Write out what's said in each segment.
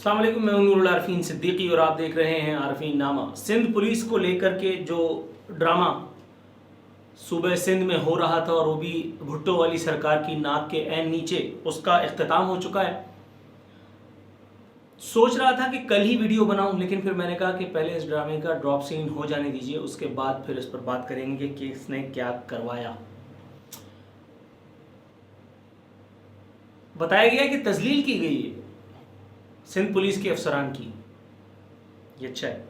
अस्सलाम वालेकुम, मैं नूरुल आरफीन सिद्दीकी और आप देख रहे हैं आरफीन नामा। सिंध पुलिस को लेकर के जो ड्रामा सूबे सिंध में हो रहा था और वो भी भुट्टो वाली सरकार की नाक के ऐन नीचे, उसका इख्तिताम हो चुका है। सोच रहा था कि कल ही वीडियो बनाऊं, लेकिन फिर मैंने कहा कि पहले इस ड्रामे का ड्रॉप सीन हो जाने दीजिए, उसके बाद फिर इस पर बात करेंगे कि किसने क्या करवाया। बताया गया कि तजलील की गई है सिंध पुलिस के अफसरान की। ये अच्छा है,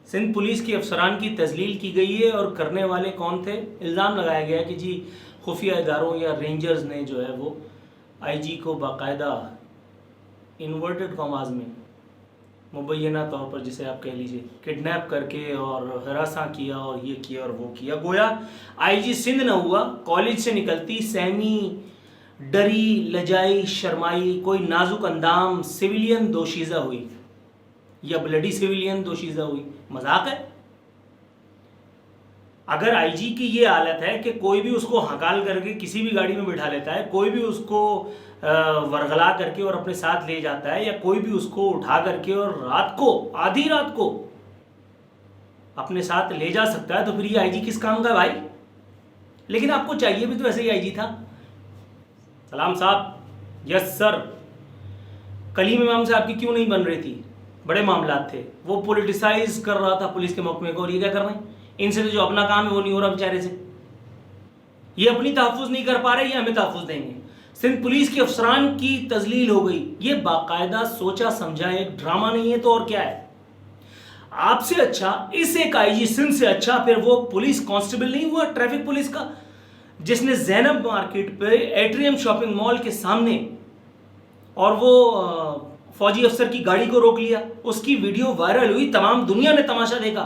सिंध पुलिस के अफसरान की तजलील की गई है। और करने वाले कौन थे? इल्ज़ाम लगाया गया कि जी खुफिया इदारों या रेंजर्स ने जो है वो आईजी को बाकायदा इन्वर्टेड कॉमाज में मुबैना तौर पर, जिसे आप कह लीजिए, किडनैप करके और हरासा किया और ये किया और वो किया। गोया आईजी सिंध न हुआ, कॉलेज से निकलती सहमी, डरी, लजाई, शर्माई, कोई नाजुक अंदाम सिविलियन दोशीज़ा हुई या ब्लडी सिविलियन दोशीज़ा हुई। मजाक है? अगर आईजी की ये हालत है कि कोई भी उसको हकाल करके किसी भी गाड़ी में बिठा लेता है, कोई भी उसको वरगला करके और अपने साथ ले जाता है, या कोई भी उसको उठा करके और रात को, आधी रात को अपने साथ ले जा सकता है, तो फिर ये आईजी किस काम का भाई? लेकिन आपको चाहिए भी तो ऐसे ही आईजी था। सलाम साहब, यस सर। कलीम इमाम से आपकी क्यों नहीं बन रही थी? बड़े मामलात थे, वो पॉलिटिसाइज कर रहा था पुलिस के महकमे को, और ये क्या कर रहे हैं? इनसे तो जो अपना काम है वो नहीं हो रहा बेचारे से। ये अपनी तहफ़्फ़ुज़ नहीं कर पा रहे, ये हमें तहफ़्फ़ुज़ देंगे। सिंध पुलिस के अफसरान की तजलील हो गई। ये बाकायदा सोचा समझा एक ड्रामा नहीं है तो और क्या है? आपसे अच्छा, इस एक आईजी सिंध से अच्छा फिर वो पुलिस कांस्टेबल नहीं हुआ ट्रैफिक पुलिस का, जिसने ज़ैनब मार्केट पे एट्रियम शॉपिंग मॉल के सामने और वो फौजी अफसर की गाड़ी को रोक लिया। उसकी वीडियो वायरल हुई, तमाम दुनिया ने तमाशा देखा।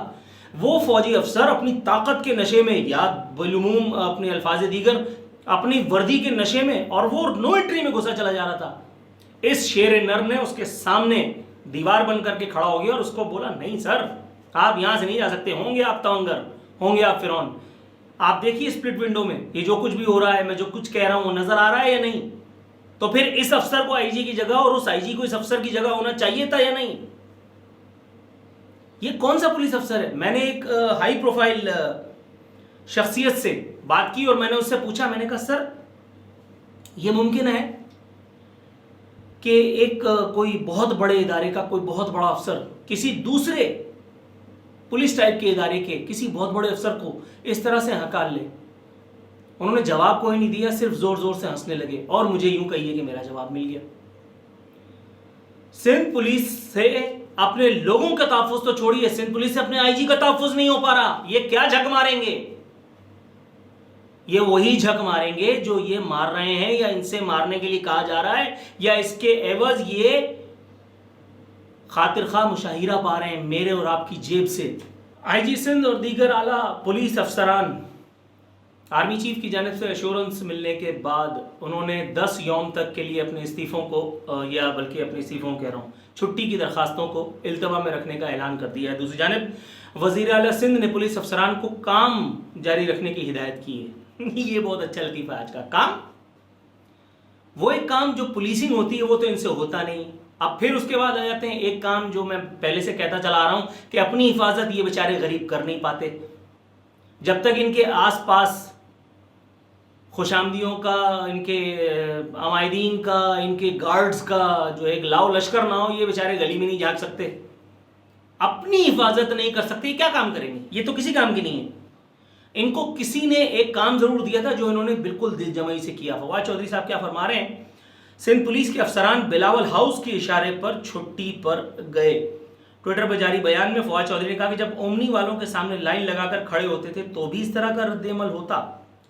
वो फौजी अफसर अपनी ताकत के नशे में, या बिलुमूम अपने अल्फाज दीगर अपनी वर्दी के नशे में, और वो नो एंट्री में घुसा चला जा रहा था। इस शेर नर ने उसके सामने दीवार बन करके खड़ा हो गया और उसको बोला, नहीं सर, आप यहां से नहीं जा सकते, होंगे आप तवंगर, होंगे आप फिरौन। आप देखिए स्प्लिट विंडो में ये जो कुछ भी हो रहा है, मैं जो कुछ कह रहा हूं वो नजर आ रहा है या नहीं? तो फिर इस अफसर को आईजी की जगह और उस आईजी को इस अफसर की जगह होना चाहिए था या नहीं? ये कौन सा पुलिस अफसर है? मैंने एक हाई प्रोफाइल शख्सियत से बात की और मैंने उससे पूछा, मैंने कहा सर, यह मुमकिन है कि एक कोई बहुत बड़े इदारे का कोई बहुत बड़ा अफसर किसी दूसरे पुलिस टाइप के इदारे के किसी बहुत बड़े अफसर को इस तरह से हकार ले? उन्होंने जवाब कोई नहीं दिया, सिर्फ जोर जोर से हंसने लगे और मुझे यूं कहिए कि मेरा जवाब मिल गया। सिंध पुलिस से अपने लोगों का तहफ़्फ़ुज़ तो छोड़िए, सिंध पुलिस से अपने आईजी का तहफ़्फ़ुज़ नहीं हो पा रहा। ये क्या झक मारेंगे? ये वही झक मारेंगे जो ये मार रहे हैं, या इनसे मारने के लिए कहा जा रहा है, या इसके एवज ये खातिर खा मुशाहिरा पा रहे हैं मेरे और आपकी जेब से। आईजी सिंध और दीगर आला पुलिस अफसरान आर्मी चीफ की जानिब से एश्योरेंस मिलने के बाद उन्होंने 10 यौम तक के लिए अपने इस्तीफ़ों को, या बल्कि अपने इस्तीफ़ों कह रहा हूँ, छुट्टी की दरखास्तों को इल्तवा में रखने का ऐलान कर दिया है। दूसरी जानिब वज़ीर आला सिंध ने पुलिस अफसरान को काम जारी रखने की हिदायत की है। ये बहुत अच्छा लतीफ़ा है आज का। काम, वो एक काम जो पुलिसिंग होती है वो तो इनसे होता नहीं। अब फिर उसके बाद आ जाते हैं एक काम जो मैं पहले से कहता चला आ रहा हूं कि अपनी हिफाजत ये बेचारे गरीब कर नहीं पाते। जब तक इनके आसपास खुशामदियों का, इनके अमायदीन का, इनके गार्ड्स का जो एक लाव लश्कर ना हो, ये बेचारे गली में नहीं झांक सकते, अपनी हिफाजत नहीं कर सकते, क्या काम करेंगे? ये तो किसी काम की नहीं है। इनको किसी ने एक काम जरूर दिया था जो इन्होंने बिल्कुल दिलजमई से किया। फवाद चौधरी साहब क्या फरमा रहे हैं? सिंध पुलिस के अफसरान बिलावल हाउस के इशारे पर छुट्टी पर गए। ट्विटर पर जारी बयान में फवाद चौधरी ने कहा कि जब ओमनी वालों के सामने लाइन लगाकर खड़े होते थे तो भी इस तरह का रद्देमल होता।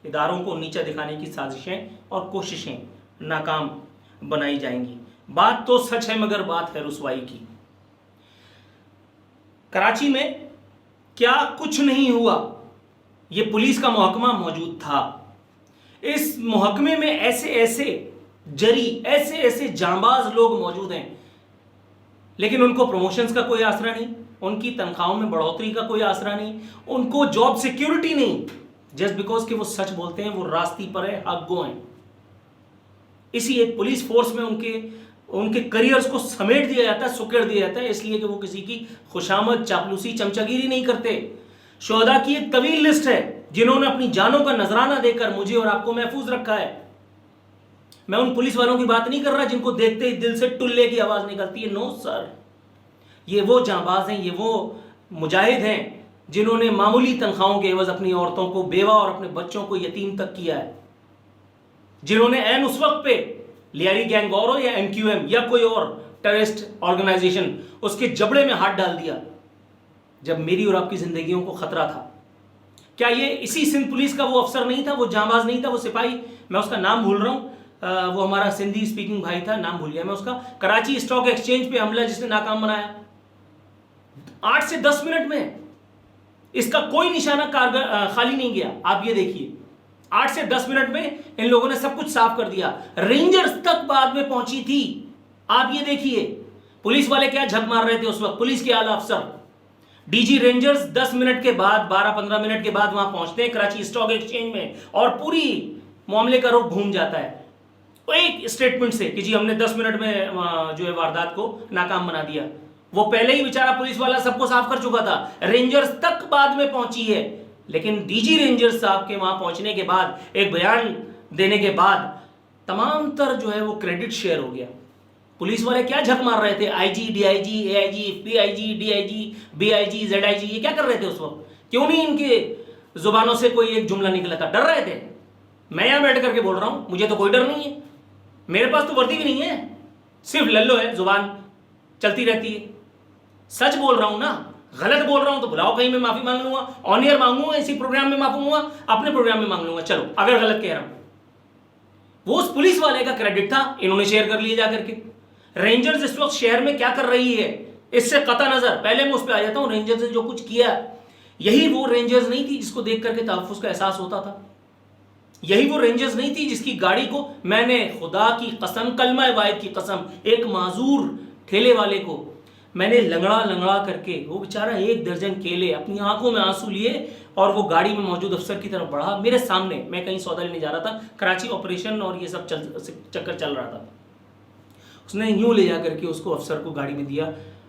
इदारों को नीचा दिखाने की साजिशें और कोशिशें नाकाम बनाई जाएंगी। बात तो सच है मगर बात है रुसवाई की। कराची में क्या कुछ नहीं हुआ, ये पुलिस का महकमा मौजूद था। इस महकमे में ऐसे ऐसे जरी, ऐसे ऐसे जांबाज लोग मौजूद हैं, लेकिन उनको प्रमोशंस का कोई आसरा नहीं, उनकी तनख्वाहों में बढ़ोतरी का कोई आसरा नहीं, उनको जॉब सिक्योरिटी नहीं, जस्ट बिकॉज कि वो सच बोलते हैं, वो रास्ते पर है, हक गो हैं। इसी एक पुलिस फोर्स में उनके उनके करियर्स को समेट दिया जाता है, सुकेड़ दिया जाता है, इसलिए कि वो किसी की खुशामद, चापलूसी, चमचागिरी नहीं करते। शुहदा की एक तवील लिस्ट है जिन्होंने अपनी जानों का नजराना देकर मुझे और आपको महफूज रखा है। मैं उन पुलिस वालों की बात नहीं कर रहा जिनको देखते ही दिल से टुल्ले की आवाज निकलती है। नो सर, ये वो जांबाज हैं, ये वो मुजाहिद हैं जिन्होंने मामूली तनख्वाहों के एवज अपनी औरतों को बेवा और अपने बच्चों को यतीम तक किया है, जिन्होंने ऐन उस वक्त पे लियारी गैंग और या एमक्यूएम या कोई और टेररिस्ट ऑर्गेनाइजेशन उसके जबड़े में हाथ डाल दिया जब मेरी और आपकी जिंदगियों को खतरा था। क्या ये इसी सिंध पुलिस का वो अफसर नहीं था, वो जांबाज नहीं था, वो सिपाही, मैं उसका नाम भूल रहा हूं, वो हमारा सिंधी स्पीकिंग भाई था, नाम भूल गया मैं उसका, कराची स्टॉक एक्सचेंज पे हमला जिसने नाकाम बनाया। 8 से 10 मिनट में इसका कोई निशाना खाली नहीं गया। आप ये देखिए, 8 से 10 मिनट में इन लोगों ने सब कुछ साफ कर दिया। रेंजर्स तक बाद में पहुंची थी। आप ये देखिए पुलिस वाले क्या झक मार रहे थे उस वक्त, पुलिस के आला अफसर। डीजी रेंजर्स 10 मिनट के बाद, 12-15 मिनट के बाद वहां पहुंचते हैं कराची स्टॉक एक्सचेंज में और पूरी मामले का रुख घूम जाता है एक स्टेटमेंट से कि जी हमने 10 मिनट में जो है वारदात को नाकाम बना दिया। वो पहले ही बेचारा पुलिस वाला सबको साफ कर चुका था, रेंजर्स तक बाद में पहुंची है। लेकिन डीजी रेंजर्स साहब के वहां पहुंचने के बाद, एक बयान देने के बाद तमाम तर जो है वो क्रेडिट शेयर हो गया। पुलिस वाले क्या झक मार रहे थे, IG, DIG, AIG, PIG, DIG, BIG, ZIG, ये क्या कर रहे थे उस वक्त? क्यों नहीं इनके जुबानों से कोई एक जुमला निकला था? डर रहे थे? मैं यहां बैठ करके बोल रहा हूं, मुझे तो कोई डर नहीं है, मेरे पास तो वर्दी भी नहीं है, सिर्फ लल्लो है, जुबान चलती रहती है। सच बोल रहा हूं ना, गलत बोल रहा हूं तो बुलाओ, कहीं मैं माफी मांग लूंगा, ऑन एयर मांगूंगा, इसी प्रोग्राम में मांगूंगा, अपने प्रोग्राम में मांग लूंगा। चलो अगर गलत कह रहा हूं, वो उस पुलिस वाले का क्रेडिट था, इन्होंने शेयर कर लिया जाकर के। रेंजर्स इस वक्त शहर में क्या कर रही है इससे कता नजर, पहले मैं उस पर आ जाता हूं। रेंजर्स ने जो कुछ किया, यही वो रेंजर्स नहीं थी जिसको देख करके तहफ्फुज़ का एहसास होता था। यही वो रेंजर्स नहीं थी जिसकी गाड़ी को मैंने खुदा की कसम, कलमा वाहिद की कसम, एक माजूर ठेले वाले को मैंने लंगड़ा लंगड़ा करके, वो बेचारा 1 दर्जन केले अपनी आंखों में आंसू लिए और वो गाड़ी में मौजूद अफसर की तरफ बढ़ा मेरे सामने। मैं कहीं सौदा लेने जा रहा था, कराची ऑपरेशन और ये सब चक्कर चल रहा था। उसने यूं ले जा करके उसको अफसर को गाड़ी में दिया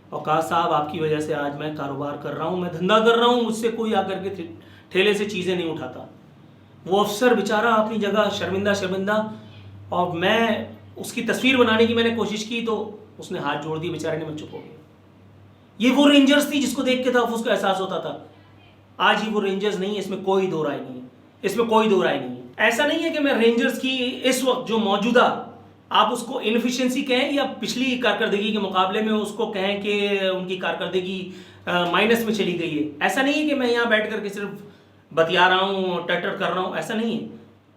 और कहा, साहब आपकी वजह से आज मैं कारोबार कर रहा हूँ, मैं धंधा कर रहा हूँ, मुझसे कोई आकर के ठेले से चीज़ें नहीं उठाता। वो अफसर बेचारा अपनी जगह शर्मिंदा, और मैं उसकी तस्वीर बनाने की मैंने कोशिश की तो उसने हाथ जोड़ दिए, बेचारे ने, मैं चुप हो गया। ये वो रेंजर्स थी जिसको देख के था उसका एहसास होता था। आज ही वो रेंजर्स नहीं है, इसमें कोई दो राय नहीं है, इसमें कोई दो राय नहीं है। ऐसा नहीं है कि मैं रेंजर्स की इस वक्त जो मौजूदा, आप उसको इनफिशिएंसी कहें या पिछली कारकर्दगी के मुकाबले में उसको कहें कि उनकी कारकर्दगी माइनस में चली गई है, ऐसा नहीं है कि मैं यहाँ बैठ करके सिर्फ बतिया रहा हूँ, टटर कर रहा हूँ, ऐसा नहीं है।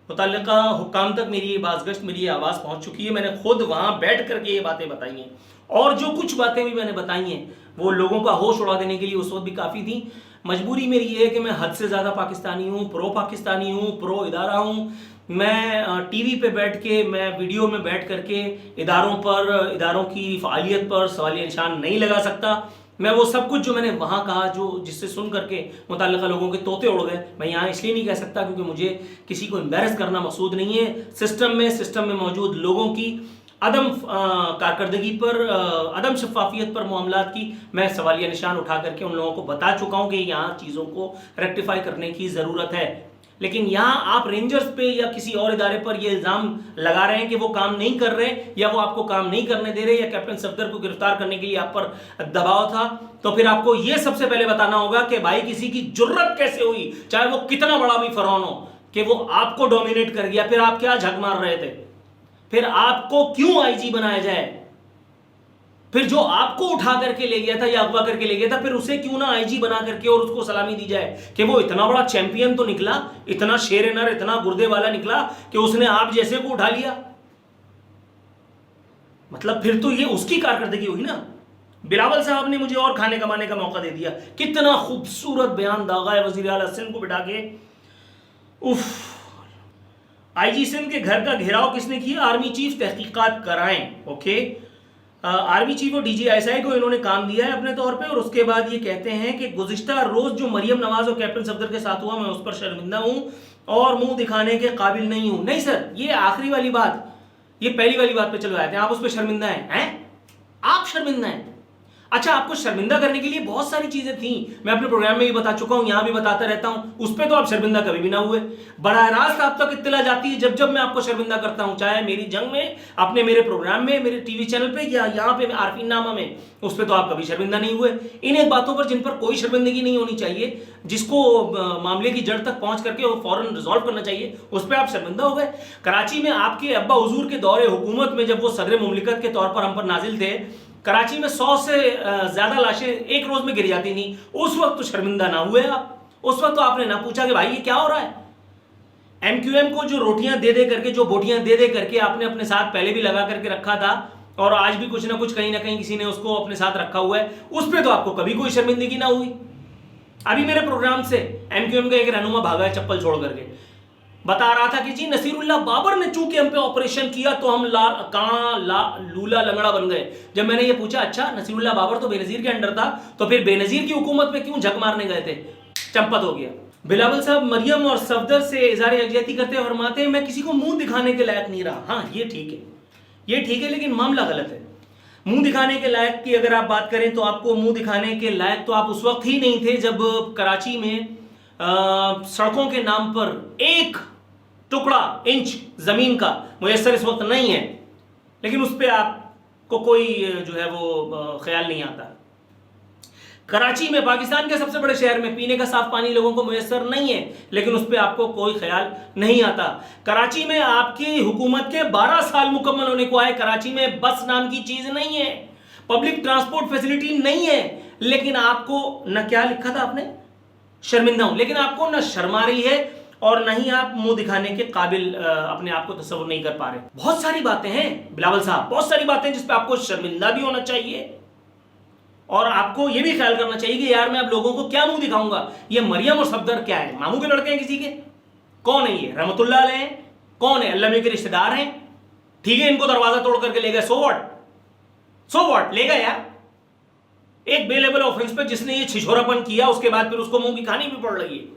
मुतल्लिका हुक्काम तक मेरी ये बाज़गश्त, मेरी ये आवाज़ पहुँच चुकी है। मैंने खुद वहाँ बैठ करके ये बातें बताई हैं, और जो कुछ बातें भी मैंने बताई हैं वो लोगों का होश उड़ा देने के लिए उस वक्त भी काफ़ी थी। मजबूरी मेरी ये है कि मैं हद से ज़्यादा पाकिस्तानी हूँ, प्रो पाकिस्तानी हूँ, प्रो इदारा हूँ। मैं टीवी पे बैठ के, मैं वीडियो में बैठ करके इदारों की फ़ालियत पर सवालिया निशान नहीं लगा सकता। मैं वो सब कुछ जो मैंने वहाँ कहा, जो जिससे सुन करके मुतल्लिका लोगों के तोते उड़ गए, मैं यहाँ इसलिए नहीं कह सकता क्योंकि मुझे किसी को एम्बैरस करना मकसूद नहीं है। सिस्टम में मौजूद लोगों की अदम कारकर्दगी पर, अदम शफाफियत पर, मामलात की मैं सवालिया निशान उठा करके उन लोगों को बता चुका हूँ कि यहाँ चीज़ों को रेक्टिफाई करने की ज़रूरत है। लेकिन यहाँ आप रेंजर्स पे या किसी और इदारे पर ये इल्ज़ाम लगा रहे हैं कि वो काम नहीं कर रहे, या वो आपको काम नहीं करने दे रहे, या कैप्टन सफदर को गिरफ्तार करने के लिए आप पर दबाव था, तो फिर आपको ये सबसे पहले बताना होगा कि भाई किसी की जुर्रत कैसे हुई, चाहे वो कितना बड़ा भी फरौन हो, कि वो आपको डोमिनेट कर गया। फिर आप क्या झक मार रहे थे? फिर आपको क्यों आईजी बनाया जाए? फिर जो आपको उठा करके ले गया था या अगवा करके ले गया था, फिर उसे क्यों ना आईजी बना करके और उसको सलामी दी जाए कि वो इतना बड़ा चैंपियन तो निकला, इतना शेर नर, इतना गुर्दे वाला निकला कि उसने आप जैसे को उठा लिया। मतलब फिर तो ये उसकी कारकर्दगी हुई ना। बिलावल साहब ने मुझे और खाने कमाने का मौका दे दिया। कितना खूबसूरत बयान दागा वज़ीर आला सिंध को बिठा के। उफ, आईजी सिंध के घर का घेराव किसने किया? आर्मी चीफ तहकीकात कराएं। ओके, आर्मी चीफ और DGI को इन्होंने काम दिया है अपने तौर पे, और उसके बाद ये कहते हैं कि गुज़िश्ता रोज जो मरियम नवाज और कैप्टन सफदर के साथ हुआ, मैं उस पर शर्मिंदा हूँ और मुंह दिखाने के काबिल नहीं हूँ। नहीं सर, ये आखिरी वाली बात, ये पहली वाली बात पे चलो आते हैं, आप उस पर शर्मिंदा हैं? आप शर्मिंदा हैं? अच्छा, आपको शर्मिंदा करने के लिए बहुत सारी चीजें थी, मैं अपने प्रोग्राम में भी बता चुका हूं, यहां भी बताता रहता हूं, उस पर तो आप शर्मिंदा कभी भी ना हुए। बराह रास्त आप तक इत्तला जाती है जब जब मैं आपको शर्मिंदा करता हूं, चाहे मेरी जंग में, अपने मेरे प्रोग्राम में, मेरे टीवी चैनल पे या यहां पे आरफीन नामा में, उस पर तो आप कभी शर्मिंदा नहीं हुए। इन एक बातों पर जिन पर कोई शर्मिंदगी नहीं होनी चाहिए, जिसको मामले की जड़ तक पहुंच करके वो फौरन रिजॉल्व करना चाहिए, उस पर आप शर्मिंदा हो गए। कराची में आपके अब्बा हुजूर के दौरे हुकूमत में जब वो सदर मुमलिकत के तौर पर हम पर नाजिल थे, कराची में 100 से ज्यादा लाशें एक रोज में गिर जाती थी, उस वक्त तो शर्मिंदा ना हुए आप। उस वक्त तो आपने ना पूछा कि भाई ये क्या हो रहा है। एमक्यूएम को जो रोटियां दे दे करके, जो बोटियां दे दे करके आपने अपने साथ पहले भी लगा करके रखा था, और आज भी कुछ ना कुछ कहीं ना कहीं किसी ने उसको अपने साथ रखा हुआ है, उस पर तो आपको कभी कोई शर्मिंदगी ना हुई। अभी मेरे प्रोग्राम से एमक्यूएम का एक रहनुमा भागा है चप्पल छोड़ करके, बता रहा था कि जी नसीरुल्लाह बाबर ने चूंकि हम पे ऑपरेशन किया तो हम लूला लंगड़ा बन गए। जब मैंने ये पूछा, अच्छा नसीरुल्लाह बाबर तो बेनजीर के अंडर था, तो फिर बेनजीर की हुकूमत में क्यों झक मारने गए थे? चंपत हो गया। बिलावल साहब मरियम और सफदर से इज़हार यकजहती करते हैं, फरमाते हैं मैं किसी को मुंह दिखाने के लायक नहीं रहा। हाँ ये ठीक है, ये ठीक है, लेकिन मामला गलत है। मुंह दिखाने के लायक की अगर आप बात करें तो आपको मुंह दिखाने के लायक तो आप उस वक्त ही नहीं थे जब कराची में सड़कों के नाम पर एक टुकड़ा इंच जमीन का मुयस्सर इस वक्त नहीं है, लेकिन उस पर आपको कोई जो है वो ख्याल नहीं आता। कराची में, पाकिस्तान के सबसे बड़े शहर में, पीने का साफ पानी लोगों को मुयस्सर नहीं है, लेकिन उस पर आपको कोई ख्याल नहीं आता। कराची में आपकी हुकूमत के 12 साल मुकम्मल होने को आए, कराची में बस नाम की चीज नहीं है, पब्लिक ट्रांसपोर्ट फैसिलिटी नहीं है, लेकिन आपको न क्या लिखा था आपने, शर्मिंदा हूं, लेकिन आपको न शर्म आ रही है और न ही आप मुंह दिखाने के काबिल अपने आप को तस्वुर नहीं कर पा रहे। बहुत सारी बातें हैं बिलावल साहब, बहुत सारी बातें जिस पे आपको शर्मिंदा भी होना चाहिए और आपको यह भी ख्याल करना चाहिए कि यार मैं अब लोगों को क्या मुंह दिखाऊंगा। ये मरियम और सफदर क्या है, मामू के लड़के हैं किसी के? कौन है ये? रहमतुल्लाह अलैह हैं? कौन है? अल्लाह के रिश्तेदार हैं, ठीक है, इनको दरवाजा तोड़ करके ले गए, सो व्हाट ले गए यार। एक बेलेबल ऑफेंस पे जिसने ये छिछोरापन किया, उसके बाद फिर उसको मुंह की खानी भी पड़ रही है।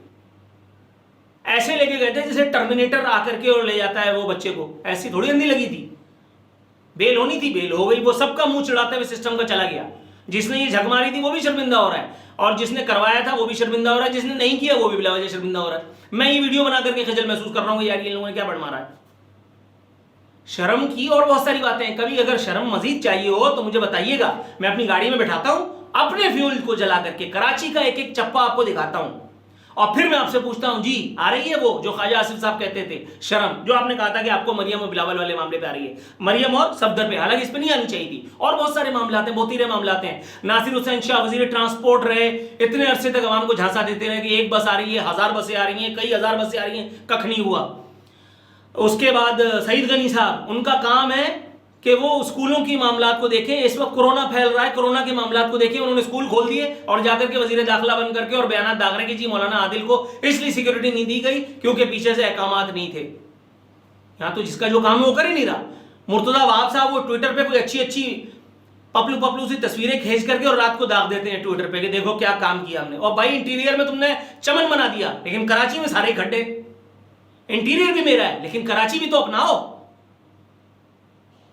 ऐसे लेके गए थे जैसे टर्मिनेटर आकर के और ले जाता है वो बच्चे को, ऐसी थोड़ी अंधी लगी थी। बेल होनी थी, बेल हो गई, वो सबका मुंह चिढ़ाते हुए सिस्टम का चला गया। जिसने ये झक मारी थी वो भी शर्मिंदा हो रहा है, और जिसने करवाया था वो भी शर्मिंदा हो रहा है, जिसने नहीं किया वो भी बिला वजह शर्मिंदा हो रहा है। मैं ये वीडियो बना करके खजल महसूस कर रहा हूँ यार ये लोगों ने क्या बढ़ मारा है। शर्म की और बहुत सारी बातें हैं। कभी अगर शर्म मजीद चाहिए हो तो मुझे बताइएगा, मैं अपनी गाड़ी में बैठाता हूं, अपने फ्यूल को जला करके कराची का एक एक चप्पा आपको दिखाता हूं, और फिर मैं आपसे पूछता हूं जी आ रही है वो जो ख्वाजा आसिफ साहब कहते थे शर्म, जो आपने कहा था कि आपको मरियम और बिलावल वाले मामले पे आ रही है, मरियम और सफदर पे, हालांकि इस पे नहीं आनी चाहिए थी। और बहुत सारे मामले आते हैं, बहुत ही मामले हैं। नासिर हुसैन शाह वजीर ट्रांसपोर्ट रहे, इतने अरसे तक अवाम को झांसा देते रहे कि एक बस आ रही है, 1000 बसें आ रही हैं, कई हजार बसें आ रही हैं, कख नहीं हुआ। उसके बाद सईद गनी साहब, उनका काम है कि वो स्कूलों की मामलात को देखें। इस वक्त कोरोना फैल रहा है, कोरोना के मामलात को देखें, उन्होंने स्कूल खोल दिए और जाकर के वजीर दाखिला बन करके और बयान दाग रहे कि जी मौलाना आदिल को इसलिए सिक्योरिटी नहीं दी गई क्योंकि पीछे से अहकामात नहीं थे। यहां तो जिसका जो काम है वो कर ही नहीं रहा। मुर्तजा वहाब साहब वो ट्विटर पे कोई अच्छी अच्छी पपलू पपलू सी तस्वीरें खींच करके और रात को दाग देते हैं ट्विटर पे कि देखो क्या काम किया हमने। और भाई इंटीरियर में तुमने चमन बना दिया, लेकिन कराची में सारे खड्डे। इंटीरियर भी मेरा है लेकिन कराची भी तो अपनाओ।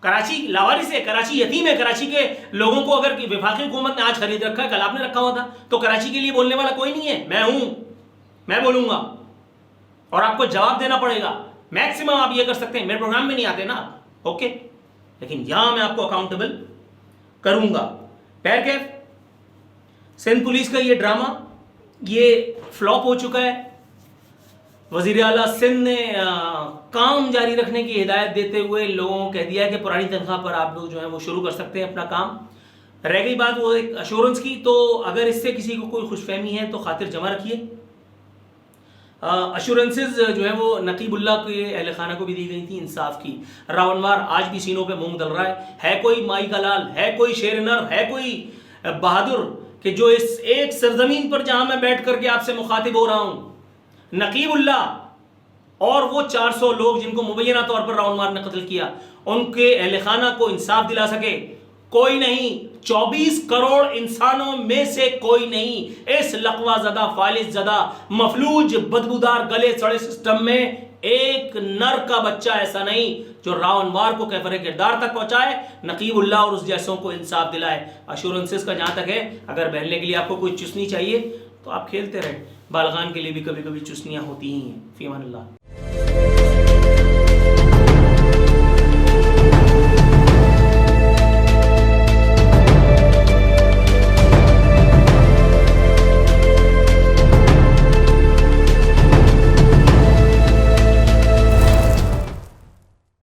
कराची लावारिस है, कराची यतीम है। कराची के लोगों को अगर वफाकी हुकूमत ने आज खरीद रखा है, कल आपने रखा हुआ था, तो कराची के लिए बोलने वाला कोई नहीं है। मैं हूं, मैं बोलूंगा और आपको जवाब देना पड़ेगा। मैक्सिमम आप ये कर सकते हैं, मेरे प्रोग्राम में नहीं आते ना, ओके, लेकिन यहां मैं आपको अकाउंटेबल करूंगा। पैरकैफ सिंध पुलिस का ये ड्रामा ये फ्लॉप हो चुका है। वजीर आला सिंध ने काम जारी रखने की हिदायत देते हुए लोगों को कह दिया है कि पुरानी तनख्वाह पर आप लोग जो है वो शुरू कर सकते हैं अपना काम। रह गई बात वो एक अश्योरेंस की, तो अगर इससे किसी को कोई खुशफहमी है तो खातिर जमा रखिए। अश्योरेंसेज जो है वो नकीबुल्लाह के अहल खाना को भी दी गई थी, इंसाफ की। रावणवार आज भी सीनों पे मूंग दल रहा है कोई माई का लाल, है कोई शेर नर, है कोई बहादुर कि जो इस एक सरजमीन पर जहां मैं बैठ करके आपसे मुखातिब हो रहा हूं, नकीबुल्लाह और वो 400 लोग जिनको मुबैना तौर पर रावणवार ने कत्ल किया, उनके अहल खाना को इंसाफ दिला सके? कोई नहीं। 24 करोड़ इंसानों में से कोई नहीं। इस लकवा ज़दा, फालिस ज़दा, मफलूज, बदबूदार, गले सड़े सिस्टम में एक नर का बच्चा ऐसा नहीं जो रावणवार को कैफर किरदार तक पहुंचाए, नकीबुल्लाह और उस जैसों को इंसाफ दिलाए। अश्योरेंसेस का जहां तक है, अगर बहलने के लिए आपको कोई चुस्नी चाहिए तो आप खेलते रहे, बालगान के लिए भी कभी कभी चुस्नियां होती ही हैं। फी अमान अल्लाह।